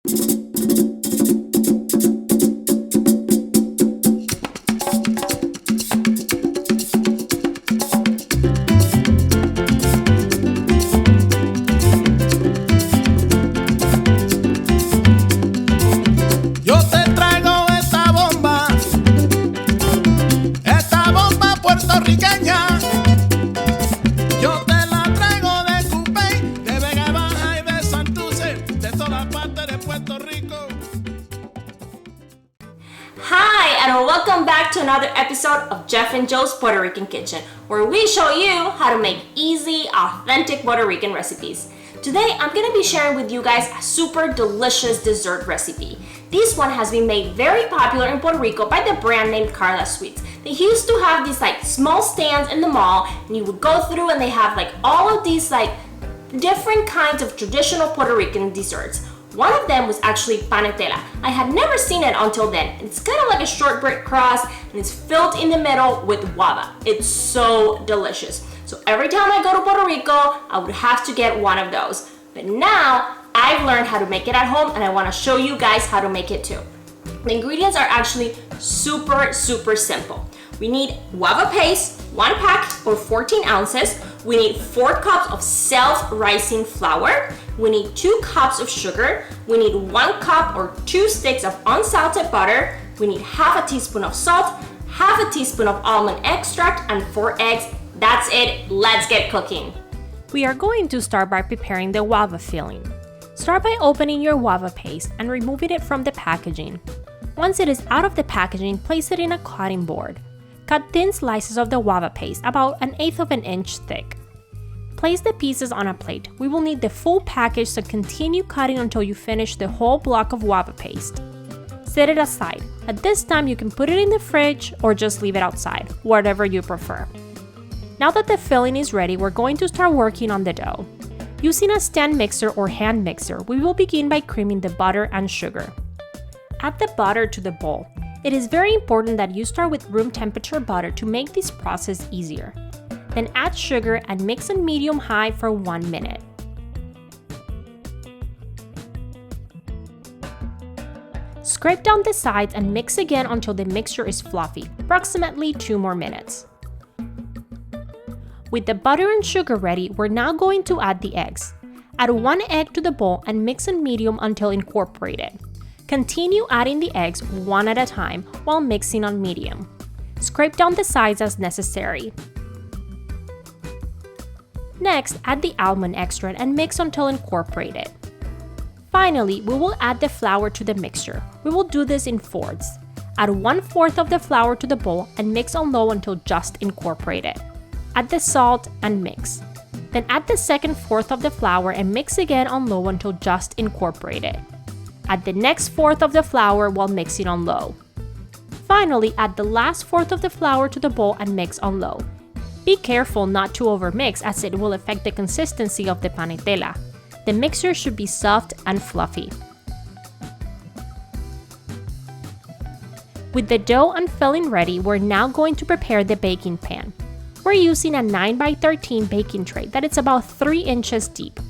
Yo te traigo esta bomba puertorriqueña. Yo te la traigo de Cupey, de Vega Baja y de Santurce, de todas partes de Puerto Rico. Hi, and welcome back to another episode of Jeff and Joe's Puerto Rican Kitchen, where we show you how to make easy, authentic Puerto Rican recipes. Today, I'm going to be sharing with you guys a super delicious dessert recipe. This one has been made very popular in Puerto Rico by the brand named Carla Sweets. They used to have these small stands in the mall, and you would go through and they have all of these different kinds of traditional Puerto Rican desserts. One of them was actually Panetela. I had never seen it until then. It's kind of like a shortbread crust, and it's filled in the middle with guava. It's so delicious. So every time I go to Puerto Rico, I would have to get one of those. But now I've learned how to make it at home, and I want to show you guys how to make it too. The ingredients are actually super simple. We need guava paste, 1 pack or 14 ounces. We need 4 cups of self-rising flour. We need 2 cups of sugar. We need 1 cup or 2 sticks of unsalted butter. We need half a teaspoon of salt, half a teaspoon of almond extract, and 4 eggs. That's it. Let's get cooking. We are going to start by preparing the guava filling. Start by opening your guava paste and removing it from the packaging. Once it is out of the packaging, place it in a cutting board. Cut thin slices of the guava paste, about 1/8 of an inch thick. Place the pieces on a plate. We will need the full package, so continue cutting until you finish the whole block of guava paste. Set it aside. At this time, you can put it in the fridge or just leave it outside, whatever you prefer. Now that the filling is ready, we're going to start working on the dough. Using a stand mixer or hand mixer, we will begin by creaming the butter and sugar. Add the butter to the bowl. It is very important that you start with room temperature butter to make this process easier. Then add sugar and mix on medium-high for 1 minute. Scrape down the sides and mix again until the mixture is fluffy, approximately 2 more minutes. With the butter and sugar ready, we're now going to add the eggs. Add 1 egg to the bowl and mix on medium until incorporated. Continue adding the eggs one at a time while mixing on medium. Scrape down the sides as necessary. Next, add the almond extract and mix until incorporated. Finally, we will add the flour to the mixture. We will do this in fourths. Add 1/4 of the flour to the bowl and mix on low until just incorporated. Add the salt and mix. Then add the second fourth of the flour and mix again on low until just incorporated. Add the next fourth of the flour while mixing on low. Finally, add the last fourth of the flour to the bowl and mix on low. Be careful not to overmix, as it will affect the consistency of the panetela. The mixture should be soft and fluffy. With the dough and filling ready, we're now going to prepare the baking pan. We're using a 9x13 baking tray that is about 3 inches deep.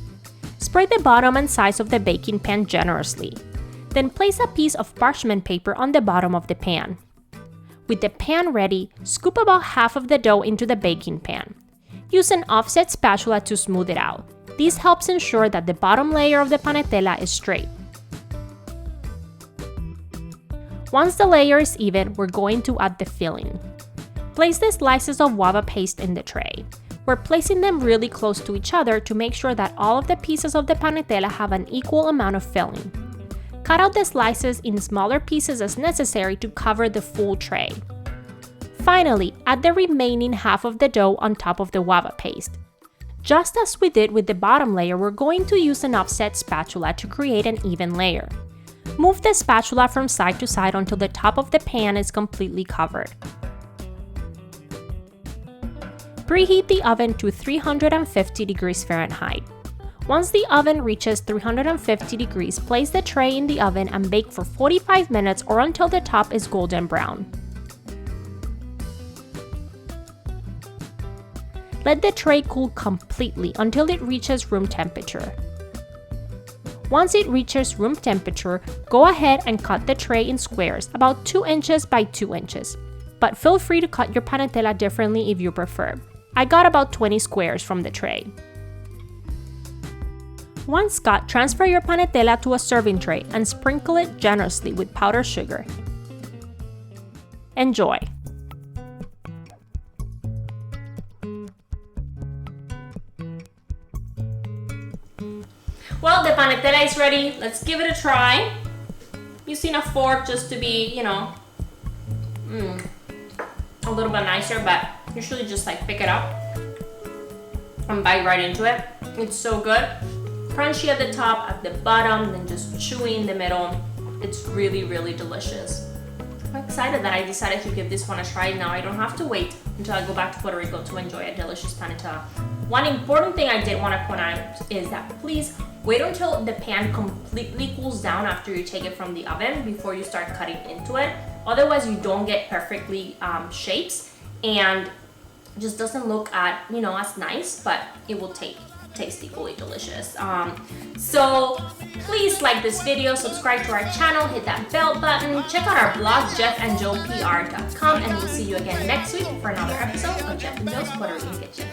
Spread the bottom and sides of the baking pan generously. Then place a piece of parchment paper on the bottom of the pan. With the pan ready, scoop about half of the dough into the baking pan. Use an offset spatula to smooth it out. This helps ensure that the bottom layer of the panetela is straight. Once the layer is even, we're going to add the filling. Place the slices of guava paste in the tray. We're placing them really close to each other to make sure that all of the pieces of the panetela have an equal amount of filling. Cut out the slices in smaller pieces as necessary to cover the full tray. Finally, add the remaining half of the dough on top of the guava paste. Just as we did with the bottom layer, we're going to use an offset spatula to create an even layer. Move the spatula from side to side until the top of the pan is completely covered. Preheat the oven to 350 degrees Fahrenheit. Once the oven reaches 350 degrees, place the tray in the oven and bake for 45 minutes or until the top is golden brown. Let the tray cool completely until it reaches room temperature. Once it reaches room temperature, go ahead and cut the tray in squares about 2 inches by 2 inches. But feel free to cut your panetela differently if you prefer. I got about 20 squares from the tray. Once cut, transfer your panetela to a serving tray and sprinkle it generously with powdered sugar. Enjoy! Well, the panetela is ready. Let's give it a try. Using a fork just to be, a little bit nicer, but usually just like pick it up and bite right into it. It's so good. Crunchy at the top, at the bottom, then just chewy in the middle. It's really, really delicious. I'm excited that I decided to give this one a try. Now I don't have to wait until I go back to Puerto Rico to enjoy a delicious panetela. One important thing I did want to point out is that please wait until the pan completely cools down after you take it from the oven before you start cutting into it. Otherwise, you don't get perfectly shapes and it just doesn't look as nice, but it will taste equally delicious. So please like this video, subscribe to our channel, hit that bell button, check out our blog, jeffandjoepr.com, and we'll see you again next week for another episode of Jeff and Joe's Puerto Rican Kitchen.